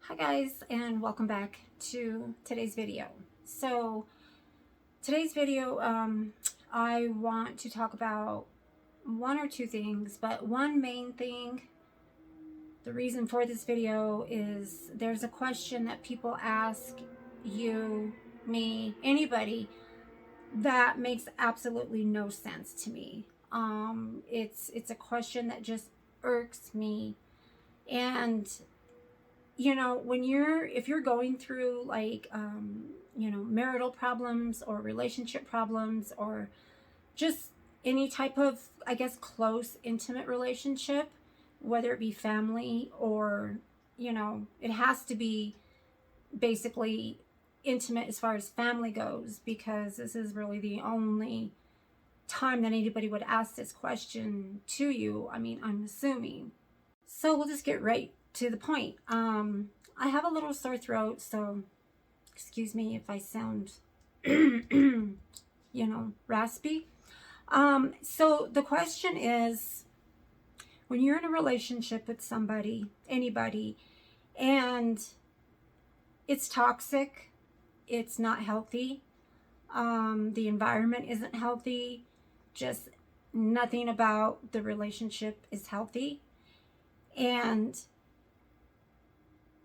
Hi guys, and welcome back to today's video. So today's video, I want to talk about one or two things, but one main thing, the reason for this video is there's a question that people ask you, me, anybody that makes absolutely no sense to me. It's a question that just irks me. And if you're going through marital problems or relationship problems or just any type of, I guess, close intimate relationship, whether it be family or it has to be basically intimate as far as family goes, because this is really the only time that anybody would ask this question to you. I mean, I'm assuming. So we'll just get right to the point. I have a little sore throat, so excuse me if I sound, raspy. So the question is, when you're in a relationship with somebody, anybody, and it's toxic, it's not healthy, the environment isn't healthy, just nothing about the relationship is healthy, and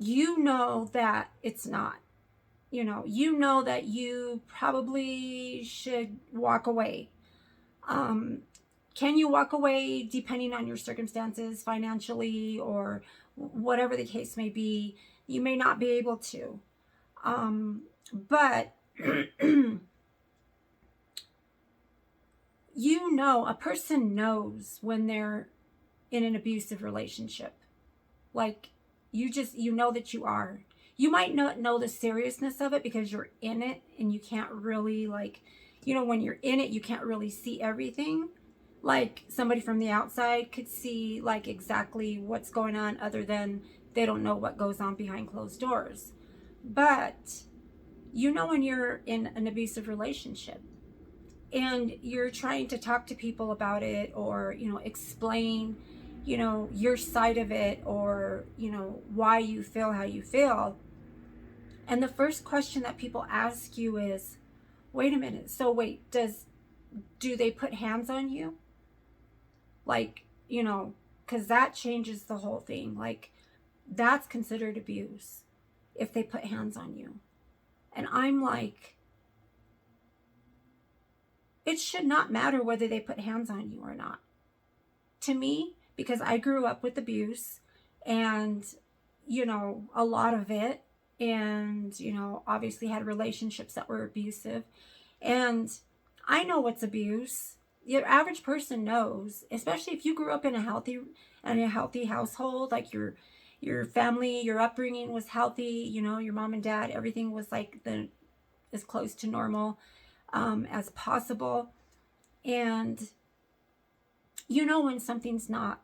you know that it's not. You know that you probably should walk away. Can you walk away depending on your circumstances financially or whatever the case may be? You may not be able to. But a person knows when they're in an abusive relationship. Like, you know that you are. You might not know the seriousness of it because you're in it and you can't really, when you're in it, you can't really see everything. Like, somebody from the outside could see, exactly what's going on, other than they don't know what goes on behind closed doors. But when you're in an abusive relationship and you're trying to talk to people about it, or explain your side of it, or why you feel how you feel, and the first question that people ask you is, wait a minute, so wait, do they put hands on you? Because that changes the whole thing. That's considered abuse if they put hands on you. And I'm like, it should not matter whether they put hands on you or not. To me, because I grew up with abuse and, a lot of it, and, obviously had relationships that were abusive. And I know what's abuse. Your average person knows, especially if you grew up in a healthy household, like your family, your upbringing was healthy, your mom and dad, everything was as close to normal as possible. And when something's not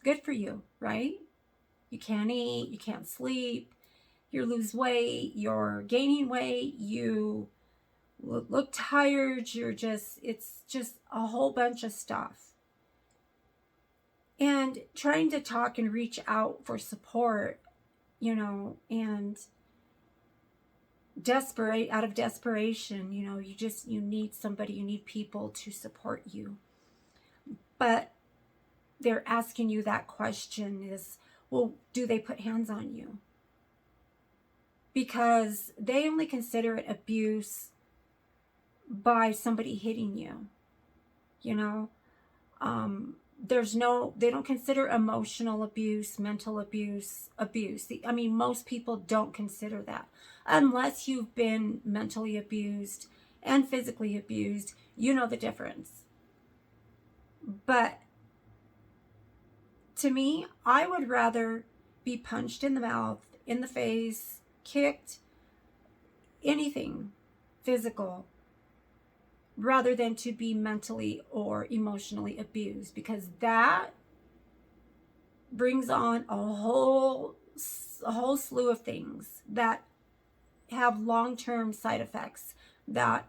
good for you, right? You can't eat, you can't sleep, you lose weight, you're gaining weight, you look tired, it's just a whole bunch of stuff. And trying to talk and reach out for support, and out of desperation, you need somebody, you need people to support you. But they're asking you that question is, well, do they put hands on you? Because they only consider it abuse by somebody hitting you. They don't consider emotional abuse, mental abuse. Most people don't consider that unless you've been mentally abused and physically abused. You know the difference. But to me, I would rather be punched in the mouth, in the face, kicked, anything physical, rather than to be mentally or emotionally abused, because that brings on a whole slew of things that have long-term side effects that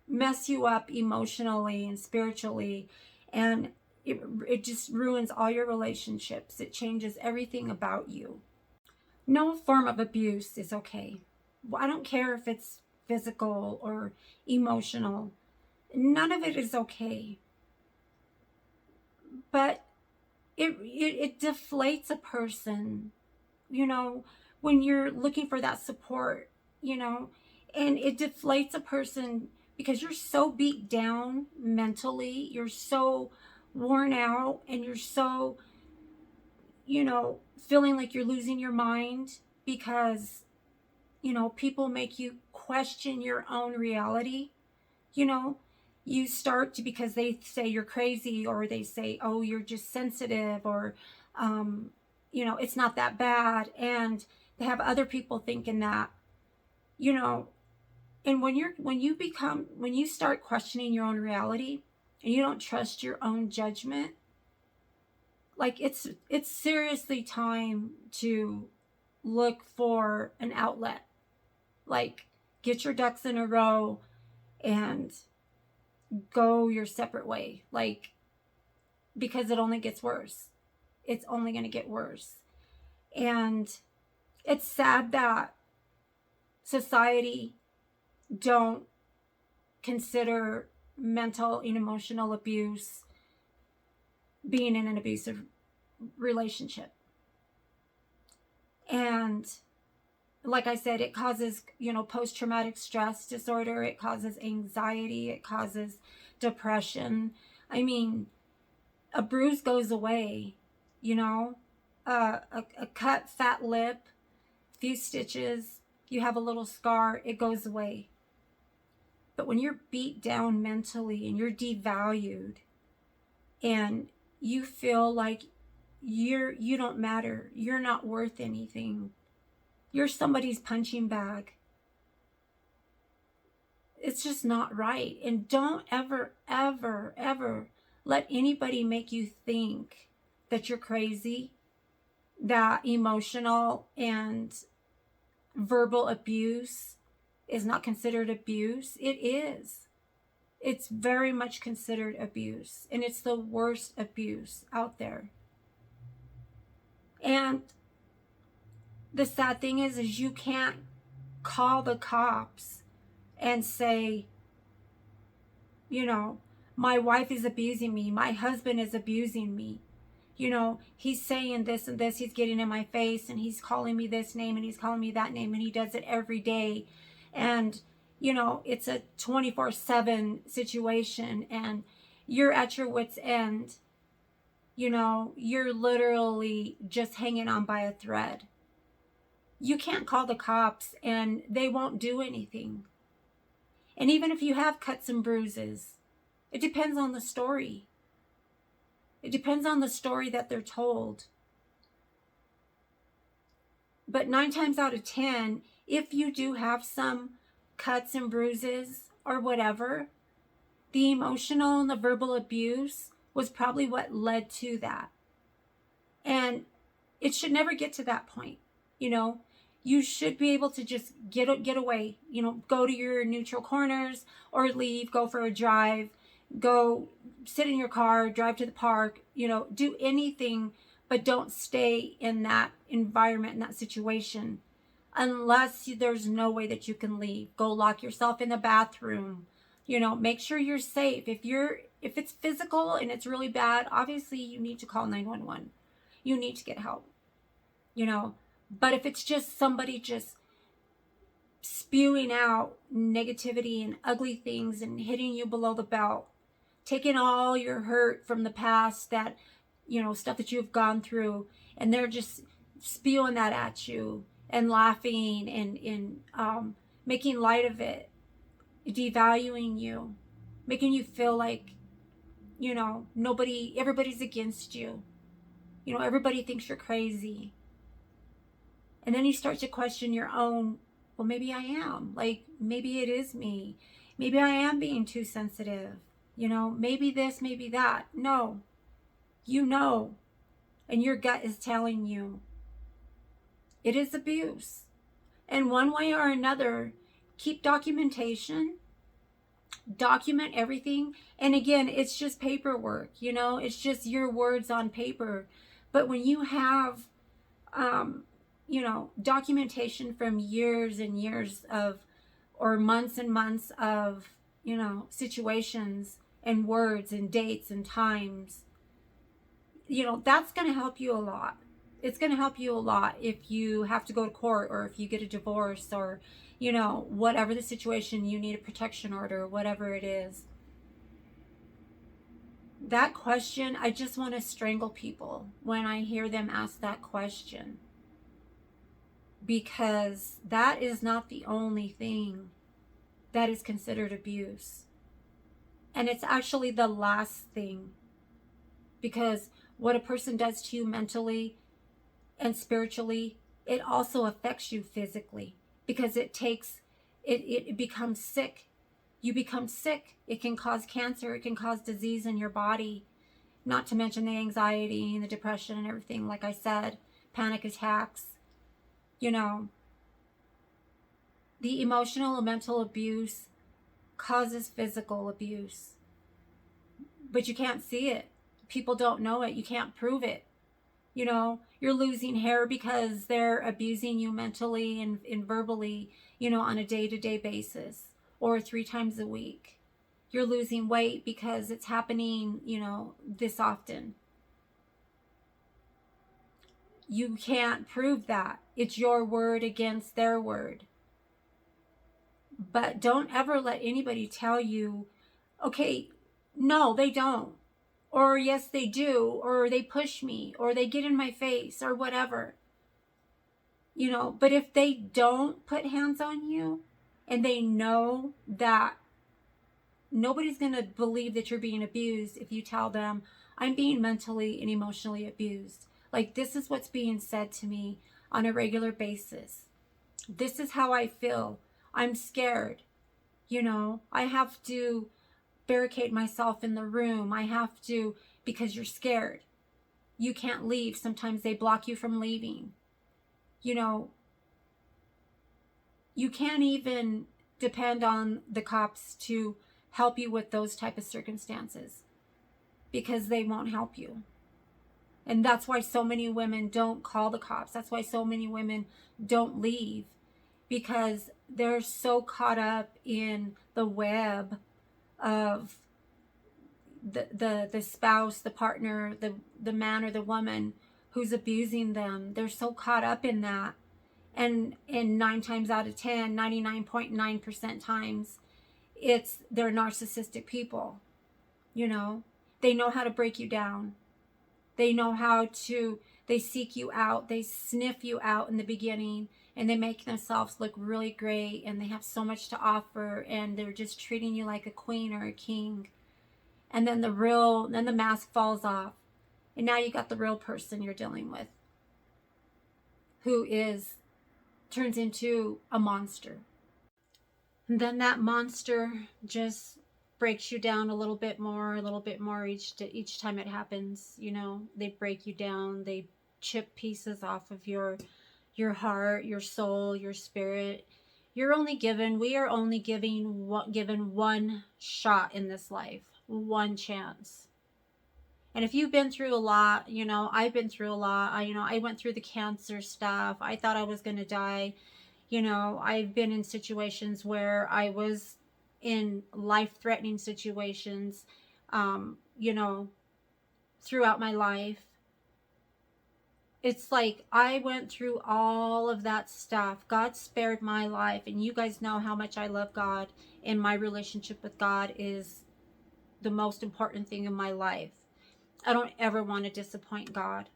mess you up emotionally and spiritually, and it just ruins all your relationships. It changes everything about you. No form of abuse is okay. I don't care if it's physical or emotional. None of it is okay. But it deflates a person, when you're looking for that support, and it deflates a person because you're so beat down mentally, you're so worn out, and you're so, feeling like you're losing your mind because, people make you question your own reality. you know you start to, because they say you're crazy, or they say, oh, you're just sensitive, or it's not that bad, and they have other people thinking that, you know and when you start questioning your own reality, and you don't trust your own judgment, like, it's seriously time to look for an outlet. Like, get your ducks in a row and go your separate way. Like, because it only gets worse. It's only going to get worse. And it's sad that society don't consider mental and emotional abuse being in an abusive relationship. And like I said, it causes, post-traumatic stress disorder. It causes anxiety. It causes depression. I mean, a bruise goes away, a cut, fat lip, few stitches, you have a little scar, it goes away. But when you're beat down mentally and you're devalued and you feel like you don't matter, you're not worth anything, you're somebody's punching bag, it's just not right. And don't ever, ever, ever let anybody make you think that you're crazy, that emotional and verbal abuse is not considered abuse. It is. It's very much considered abuse, and it's the worst abuse out there. And the sad thing is you can't call the cops and say, my wife is abusing me, my husband is abusing me, he's saying this and this, he's getting in my face, and he's calling me this name, and he's calling me that name, and he does it every day. And, it's a 24/7 situation, and you're at your wit's end. You're literally just hanging on by a thread. You can't call the cops, and they won't do anything. And even if you have cuts and bruises, it depends on the story. It depends on the story that they're told. But 9 times out of 10, if you do have some cuts and bruises or whatever, the emotional and the verbal abuse was probably what led to that. And it should never get to that point. You should be able to just get away, go to your neutral corners, or leave, go for a drive, go sit in your car, drive to the park, do anything, but don't stay in that environment, in that situation, unless there's no way that you can leave. Go lock yourself in the bathroom, make sure you're safe. If it's physical and it's really bad, obviously you need to call 911. You need to get help, but if it's just somebody just spewing out negativity and ugly things and hitting you below the belt, taking all your hurt from the past, that, stuff that you've gone through, and they're just spewing that at you and laughing and making light of it, devaluing you, making you feel like, everybody's against you. Everybody thinks you're crazy. And then you start to question your own, well, maybe I am. Like, maybe it is me. Maybe I am being too sensitive. Maybe this, maybe that. No. And your gut is telling you it is abuse. And one way or another, keep documentation. Document everything. And again, it's just paperwork. It's just your words on paper. But when you have documentation from years and years of, or months and months of, situations and words and dates and times, that's going to help you a lot. It's going to help you a lot if you have to go to court, or if you get a divorce, or, whatever the situation, you need a protection order, whatever it is. That question, I just want to strangle people when I hear them ask that question, because that is not the only thing that is considered abuse. And it's actually the last thing, because what a person does to you mentally and spiritually, it also affects you physically, because it becomes sick. You become sick. It can cause cancer. It can cause disease in your body, not to mention the anxiety and the depression and everything. Like I said, panic attacks, the emotional and mental abuse causes physical abuse, but you can't see it. People don't know it. You can't prove it. You're losing hair because they're abusing you mentally and verbally, on a day-to-day basis, or 3 times a week. You're losing weight because it's happening, this often. You can't prove that. It's your word against their word. But don't ever let anybody tell you, okay, no, they don't. Or yes, they do. Or they push me. Or they get in my face. Or whatever. But if they don't put hands on you, and they know that nobody's going to believe that you're being abused if you tell them, I'm being mentally and emotionally abused. Like, this is what's being said to me on a regular basis. This is how I feel. I'm scared. I have to barricade myself in the room. I have to, because you're scared. You can't leave. Sometimes they block you from leaving. You can't even depend on the cops to help you with those type of circumstances, because they won't help you. And that's why so many women don't call the cops. That's why so many women don't leave, because they're so caught up in the web of the spouse, the partner, the man or the woman who's abusing them. They're so caught up in that. And 9 times out of 10, 99.9% times, they're narcissistic people. They know how to break you down. They seek you out. They sniff you out in the beginning, and they make themselves look really great, and they have so much to offer, and they're just treating you like a queen or a king. And then the mask falls off, and now you got the real person you're dealing with, who turns into a monster. And then that monster just breaks you down a little bit more each time it happens. They break you down. They chip pieces off of your heart, your soul, your spirit. We are only given one shot in this life, one chance. And if you've been through a lot, I've been through a lot. I went through the cancer stuff. I thought I was going to die. I've been in situations where I was in life-threatening situations, throughout my life. It's like I went through all of that stuff. God spared my life, and you guys know how much I love God, and my relationship with God is the most important thing in my life. I don't ever want to disappoint God.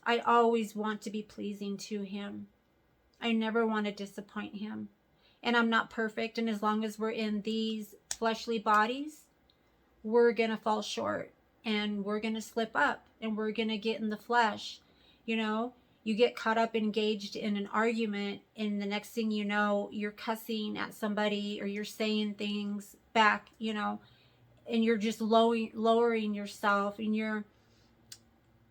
I always want to be pleasing to Him. I never want to disappoint Him. And I'm not perfect, and as long as we're in these fleshly bodies, we're going to fall short, and we're going to slip up, and we're going to get in the flesh. You get caught up, engaged in an argument, and the next thing you know, you're cussing at somebody, or you're saying things back, and you're just lowering yourself, and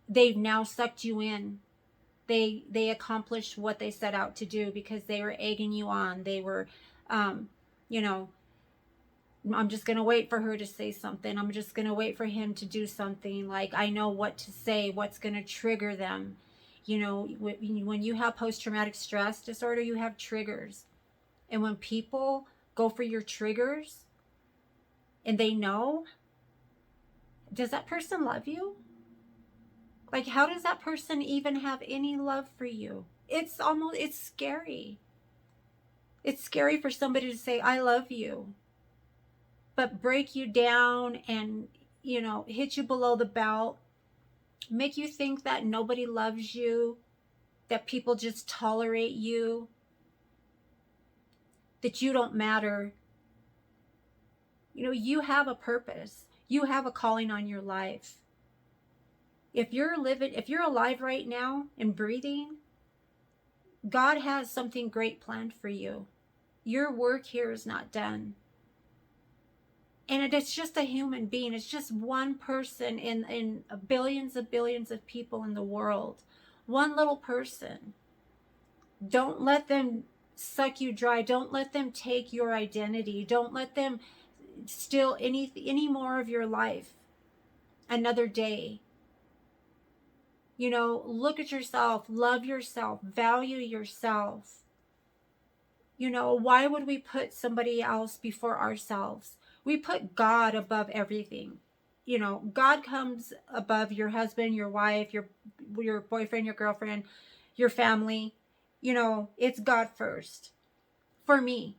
they've now sucked you in. They accomplished what they set out to do, because they were egging you on. They were, I'm just going to wait for her to say something. I'm just going to wait for him to do something. Like, I know what to say, what's going to trigger them. You know, when you have post-traumatic stress disorder, you have triggers. And when people go for your triggers and they know, does that person love you? Like, how does that person even have any love for you? It's scary. It's scary for somebody to say, I love you, but break you down and, hit you below the belt, make you think that nobody loves you, that people just tolerate you, that you don't matter. You have a purpose. You have a calling on your life. If you're alive right now and breathing, God has something great planned for you. Your work here is not done. And it's just a human being. It's just one person in billions of people in the world. One little person. Don't let them suck you dry. Don't let them take your identity. Don't let them steal any more of your life. Another day. Look at yourself, love yourself, value yourself. Why would we put somebody else before ourselves? We put God above everything. God comes above your husband, your wife, your boyfriend, your girlfriend, your family. It's God first. For me,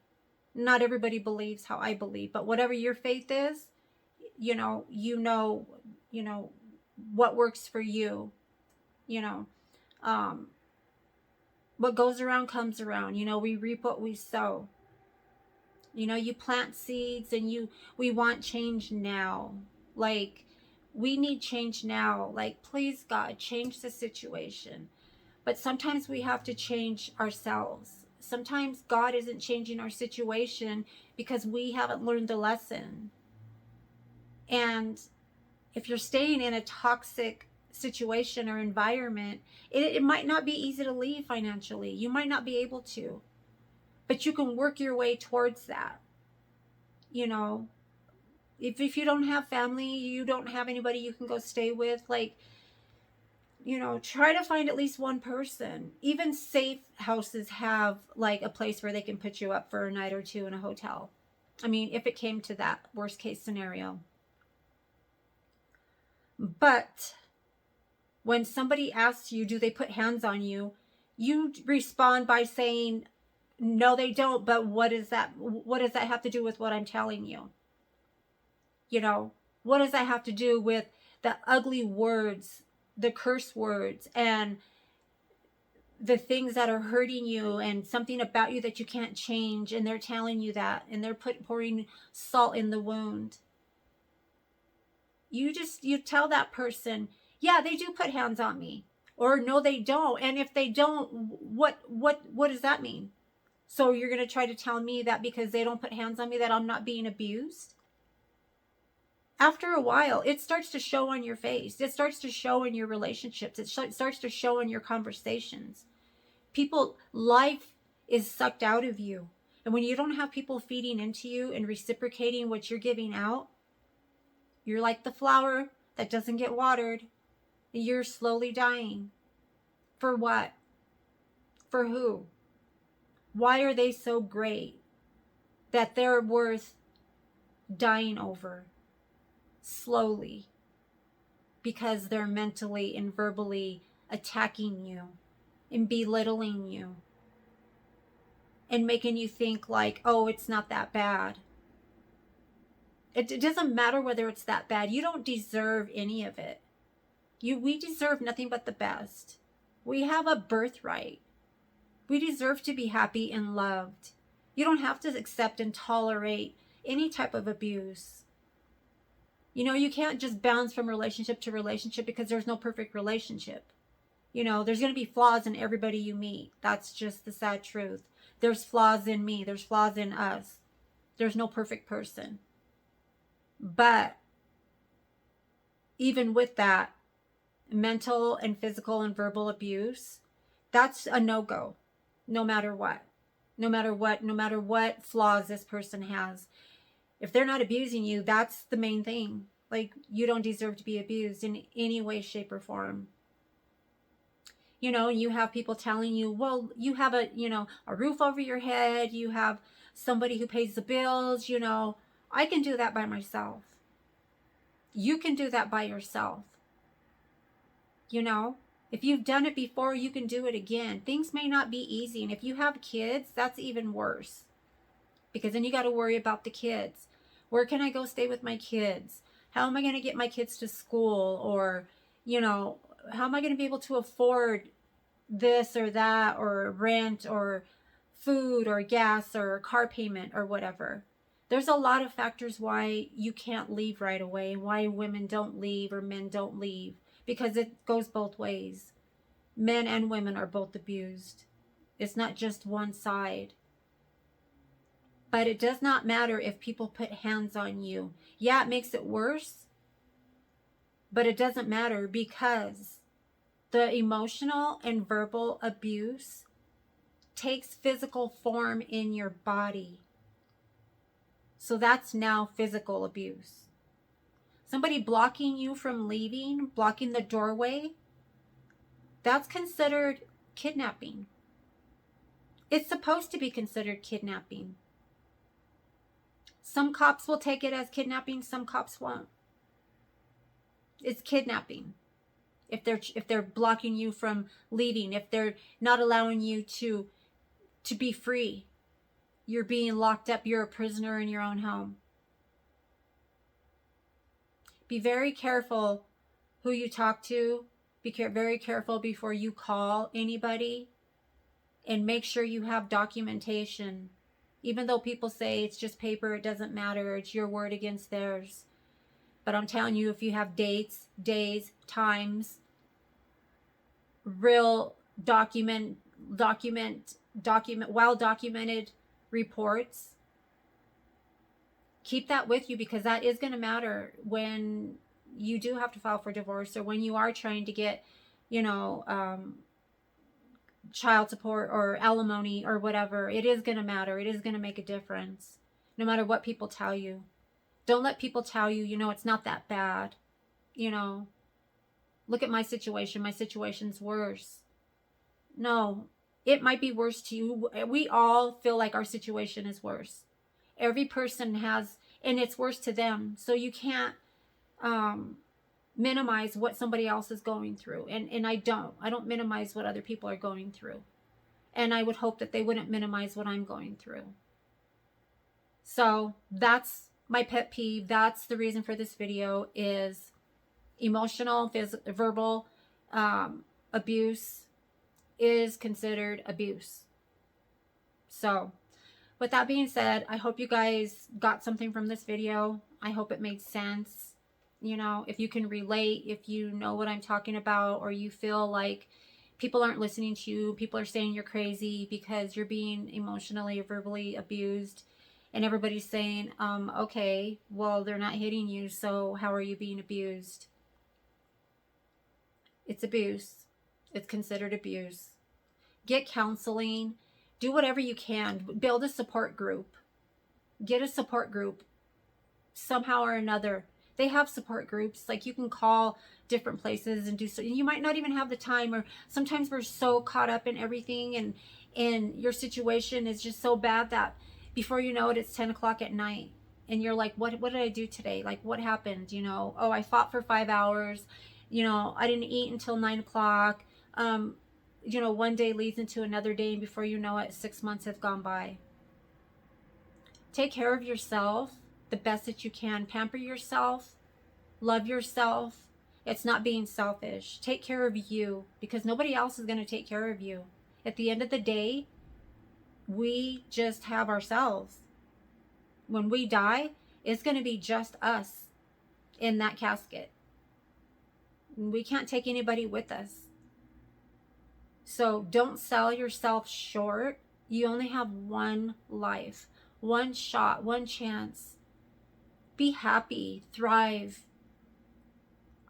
not everybody believes how I believe, but whatever your faith is, what works for you. What goes around comes around. We reap what we sow. You plant seeds and we want change now. Like, we need change now. Like, please, God, change the situation. But sometimes we have to change ourselves. Sometimes God isn't changing our situation because we haven't learned the lesson. And if you're staying in a toxic situation or environment, it might not be easy to leave financially. You might not be able to, but you can work your way towards that. If you don't have family, you don't have anybody you can go stay with, like, try to find at least one person. Even safe houses have like a place where they can put you up for a night or two in a hotel. I mean, if it came to that worst case scenario. But when somebody asks you, do they put hands on you? You respond by saying, no, they don't. But what does that have to do with what I'm telling you? What does that have to do with the ugly words, the curse words, and the things that are hurting you, and something about you that you can't change, and they're telling you that, and they're pouring salt in the wound? You tell that person, yeah, they do put hands on me, or no, they don't. And if they don't, what does that mean? So you're going to try to tell me that because they don't put hands on me that I'm not being abused? After a while, it starts to show on your face. It starts to show in your relationships. It starts to show in your conversations. Life is sucked out of you. And when you don't have people feeding into you and reciprocating what you're giving out, you're like the flower that doesn't get watered. You're slowly dying. For what? For who? Why are they so great that they're worth dying over slowly? Because they're mentally and verbally attacking you and belittling you and making you think like, oh, it's not that bad. It doesn't matter whether it's that bad. You don't deserve any of it. We deserve nothing but the best. We have a birthright. We deserve to be happy and loved. You don't have to accept and tolerate any type of abuse. You can't just bounce from relationship to relationship because there's no perfect relationship. There's going to be flaws in everybody you meet. That's just the sad truth. There's flaws in me. There's flaws in us. There's no perfect person. But even with that, mental and physical and verbal abuse, that's a no-go, no matter what. No matter what flaws this person has. If they're not abusing you, that's the main thing. Like, you don't deserve to be abused in any way, shape, or form. You know, you have people telling you, well, you have a, you know, a roof over your head, you have somebody who pays the bills, you know, I can do that by myself. You can do that by yourself. You know, if you've done it before, you can do it again. Things may not be easy. And if you have kids, that's even worse, because then you got to worry about the kids. Where can I go stay with my kids? How am I going to get my kids to school? Or, you know, how am I going to be able to afford this or that, or rent, or food, or gas, or car payment, or whatever? There's a lot of factors why you can't leave right away, why women don't leave or men don't leave, because it goes both ways. Men and women are both abused. It's not just one side. But it does not matter if people put hands on you. Yeah, it makes it worse, but it doesn't matter, because the emotional and verbal abuse takes physical form in your body. So that's now physical abuse. Somebody blocking you from leaving, blocking the doorway, that's considered kidnapping. It's supposed to be considered kidnapping. Some cops will take it as kidnapping, some cops won't. It's kidnapping. If they're blocking you from leaving, if they're not allowing you to be free, you're being locked up, you're a prisoner in your own home. Be very careful who you talk to. Be very careful before you call anybody, and make sure you have documentation. Even though people say it's just paper, it doesn't matter, it's your word against theirs. But I'm telling you, if you have dates, days, times, real well-documented reports, keep that with you, because that is going to matter when you do have to file for divorce, or when you are trying to get, you know, child support or alimony or whatever. It is going to matter. It is going to make a difference, no matter what people tell you. Don't let people tell you, you know, it's not that bad. You know, look at my situation. My situation's worse. No, it might be worse to you. We all feel like our situation is worse. Every person has, and it's worse to them. So you can't minimize what somebody else is going through. And I don't minimize what other people are going through. And I would hope that they wouldn't minimize what I'm going through. So that's my pet peeve. That's the reason for this video, is emotional, verbal abuse is considered abuse. So with that being said, I hope you guys got something from this video. I hope it made sense. You know, if you can relate, if you know what I'm talking about, or you feel like people aren't listening to you, people are saying you're crazy because you're being emotionally or verbally abused, and everybody's saying, okay, well, they're not hitting you, so how are you being abused? It's abuse. It's considered abuse. Get counseling. Do whatever you can. Build a support group. Get a support group somehow or another. They have support groups. Like, you can call different places and do so. You might not even have the time, or sometimes we're so caught up in everything, and your situation is just so bad that before you know it, it's 10 o'clock at night. And you're like, what did I do today? Like, what happened? You know, oh, I fought for 5 hours. You know, I didn't eat until 9 o'clock. You know, one day leads into another day, and before you know it, 6 months have gone by. Take care of yourself the best that you can. Pamper yourself. Love yourself. It's not being selfish. Take care of you, because nobody else is going to take care of you. At the end of the day, we just have ourselves. When we die, it's going to be just us in that casket. We can't take anybody with us. So don't sell yourself short. You only have one life, one shot, one chance. Be happy, thrive.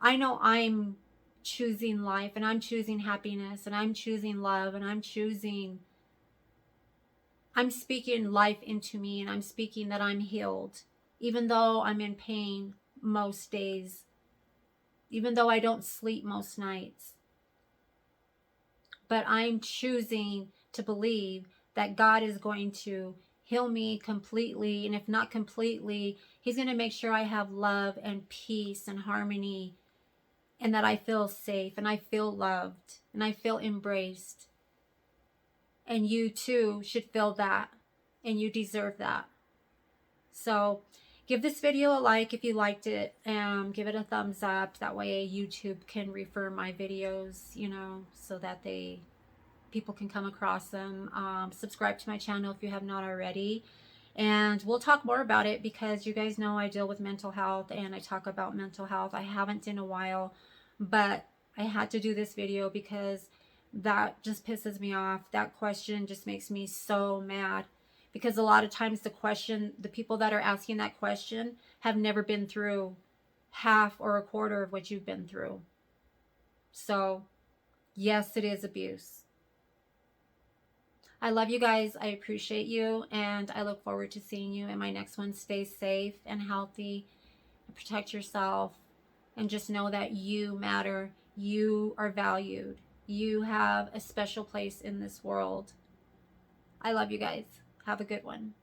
I know I'm choosing life, and I'm choosing happiness, and I'm choosing love, and I'm speaking life into me, and I'm speaking that I'm healed, even though I'm in pain most days, even though I don't sleep most nights. but I'm choosing to believe that God is going to heal me completely. And if not completely, he's going to make sure I have love and peace and harmony, and that I feel safe and I feel loved and I feel embraced. And you too should feel that, and you deserve that. So give this video a like if you liked it. Give it a thumbs up. That way YouTube can refer my videos, you know, so that people can come across them. Subscribe to my channel if you have not already. And we'll talk more about it, because you guys know I deal with mental health and I talk about mental health. I haven't in a while, but I had to do this video because that just pisses me off. That question just makes me so mad, because a lot of times the people that are asking that question have never been through half or a quarter of what you've been through. So yes, it is abuse. I love you guys. I appreciate you. And I look forward to seeing you in my next one. Stay safe and healthy. And protect yourself. And just know that you matter. You are valued. You have a special place in this world. I love you guys. Have a good one.